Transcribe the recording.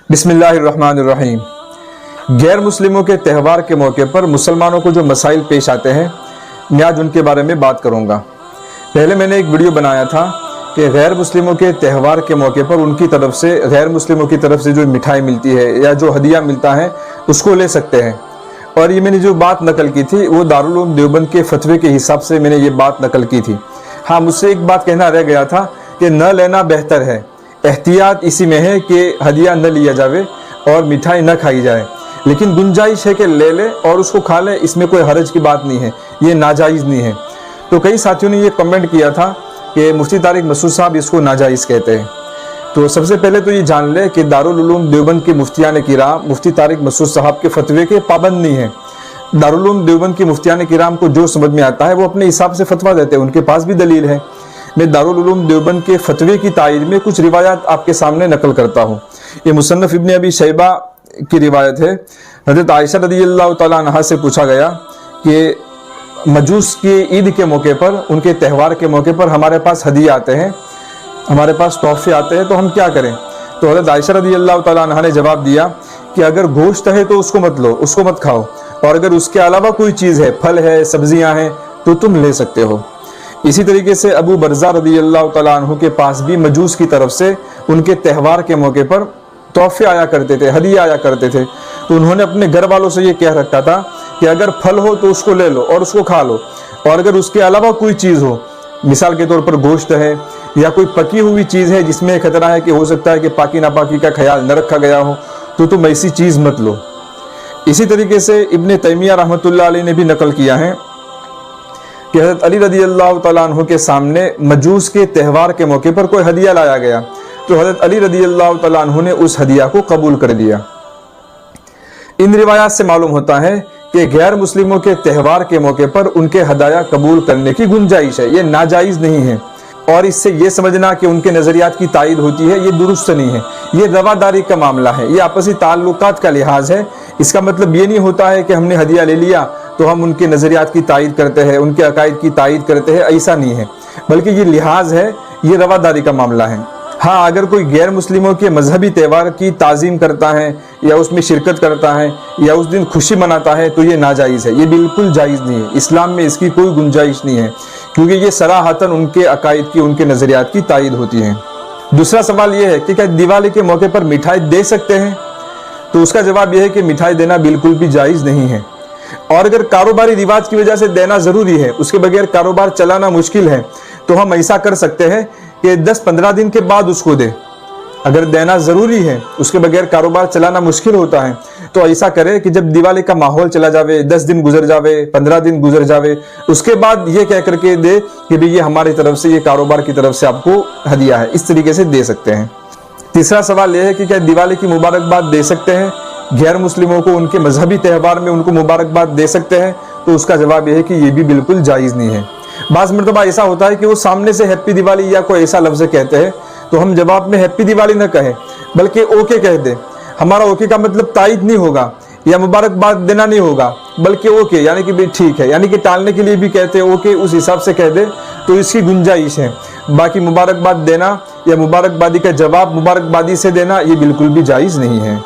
बिस्मिल्लाहिर्रहमानिर्रहीम। गैर मुस्लिमों के त्यौहार के मौके पर मुसलमानों को जो मसाइल पेश आते हैं, मैं आज उनके बारे में बात करूंगा। पहले मैंने एक वीडियो बनाया था कि गैर मुस्लिमों के त्यौहार के मौके पर उनकी तरफ से, गैर मुस्लिमों की तरफ से जो मिठाई मिलती है या जो हदिया मिलता है उसको ले सकते हैं। और ये मैंने जो बात नकल की थी वो दारुल उलूम देवबंद के फतवे के हिसाब से मैंने ये बात नकल की थी। हाँ, मुझसे एक बात कहना रह गया था कि न लेना बेहतर है, एहतियात इसी में है कि हदिया न लिया जावे और मिठाई न खाई जाए, लेकिन गुंजाइश है कि ले ले और उसको खा ले, इसमें कोई हरज की बात नहीं है, ये नाजायज़ नहीं है। तो कई साथियों ने ये कमेंट किया था कि मुफ्ती तारिक मसूद साहब इसको नाजायज़ कहते हैं। तो सबसे पहले तो ये जान ले कि दारुल उलूम देवबंद के मुफ्तियान किराम मुफ्ती तारिक मसूद साहब के फतवे के पाबंद नहीं है। दारुल उलूम देवबंद के मुफ्तियान किराम को जो समझ में आता है वो अपने हिसाब से फतवा देते हैं, उनके पास भी दलील है। मैं दारुल उलूम देवबंद के फतवे की तायीद में कुछ रिवायात आपके सामने नकल करता हूँ। ये मुसन्नफ इब्न अबी शैबा की रिवायत है। हज़रत आयशा रज़ियल्लाहु तआला अन्हा से पूछा गया कि मजूस की ईद के मौके पर, उनके त्यौहार के मौके पर हमारे पास हदिया आते हैं, हमारे पास तोहफे आते हैं, तो हम क्या करें? तो हज़रत आयशा रज़ियल्लाहु तआला अन्हा ने जवाब दिया कि अगर गोश्त है तो उसको मत लो, उसको मत खाओ, और अगर उसके अलावा कोई चीज़ है, फल है, सब्जियां हैं, तो तुम ले सकते हो। इसी तरीके से अबू बरज़ा रज़ियल्लाहु तआला अन्हु के पास भी मजूस की तरफ से उनके त्यौहार के मौके पर तोहफे आया करते थे, हदिया आया करते थे। तो उन्होंने अपने घर वालों से ये कह रखा था कि अगर फल हो तो उसको ले लो और उसको खा लो, और अगर उसके अलावा कोई चीज़ हो, मिसाल के तौर पर गोश्त है या कोई पकी हुई चीज़ है जिसमें खतरा है कि हो सकता है कि पाकी नापाकी का ख्याल न रखा गया हो, तो तुम ऐसी चीज़ मत लो। इसी तरीके से इब्न तैमिया रहमतुल्लाह अलैह ने भी नकल किया है कि हज़रत अली रज़ियल्लाहु तआला अन्हु के सामने मजूस के त्यौहार के मौके पर कोई हदिया लाया गया, तो हज़रत अली रज़ियल्लाहु तआला अन्हु ने उस हदिया को कबूल कर दिया। इन रिवायात से मालूम होता है कि गैर मुस्लिमों के त्यौहार के मौके पर उनके हदाया कबूल करने की गुंजाइश है, ये नाजायज़ नहीं है। और इससे ये समझना कि उनके नज़रियात की तायीद होती है, ये दुरुस्त नहीं है। ये रवादारी का मामला है, ये आपसी ताल्लुकात का लिहाज है। इसका मतलब ये नहीं होता है कि हमने हदिया ले लिया तो हम उनके नज़रियात की तायीद करते हैं, उनके अकायद की तायीद करते हैं, ऐसा नहीं है, बल्कि ये लिहाज है, ये रवादारी का मामला है। हाँ, अगर कोई गैर मुस्लिमों के मजहबी त्यौहार की ताज़ीम करता है या उसमें शिरकत करता है या उस दिन खुशी मनाता है तो ये नाजायज़ है, ये बिल्कुल जायज़ नहीं है। इस्लाम में इसकी कोई गुंजाइश नहीं है, क्योंकि ये सराहतन उनके अकायद की, उनके नज़रियात की तायीद होती है। दूसरा सवाल ये है कि क्या दिवाली के मौके पर मिठाई दे सकते हैं? तो उसका जवाब यह है कि मिठाई देना बिल्कुल भी जायज़ नहीं है। और अगर कारोबारी रिवाज की वजह से देना ज़रूरी है, उसके बगैर कारोबार चलाना मुश्किल है, तो हम ऐसा कर सकते हैं कि 10-15 दिन के बाद उसको दे। अगर देना ज़रूरी है, उसके बगैर कारोबार चलाना मुश्किल होता है, तो ऐसा करे कि जब दिवाली का माहौल चला जावे, 10 दिन गुजर जावे, 15 दिन गुजर जावे, उसके बाद ये कह करके दे कि भाई ये हमारी तरफ से, ये कारोबार की तरफ से आपको हदिया है। इस तरीके से दे सकते हैं। तीसरा सवाल यह है कि क्या दिवाली की मुबारकबाद दे सकते हैं? गैर मुस्लिमों को उनके मजहबी त्यौहार में उनको मुबारकबाद दे सकते हैं? तो उसका जवाब यह है कि ये भी बिल्कुल जायज़ नहीं है। बाज़ मरतबा ऐसा होता है कि वो सामने से हैप्पी दिवाली या कोई ऐसा लफ्ज़ कहते हैं, तो हम जवाब में हैप्पी दिवाली न कहें, बल्कि ओके कह दे। हमारा ओके का मतलब तायीद नहीं होगा या मुबारकबाद देना नहीं होगा, बल्कि ओके यानी कि भाई ठीक है, यानी कि टालने के लिए भी कहते हैं ओके, उस हिसाब से कह दे तो इसकी गुंजाइश है। बाकी मुबारकबाद देना या मुबारकबादी का जवाब मुबारकबादी से देना, ये बिल्कुल भी जायज़ नहीं है।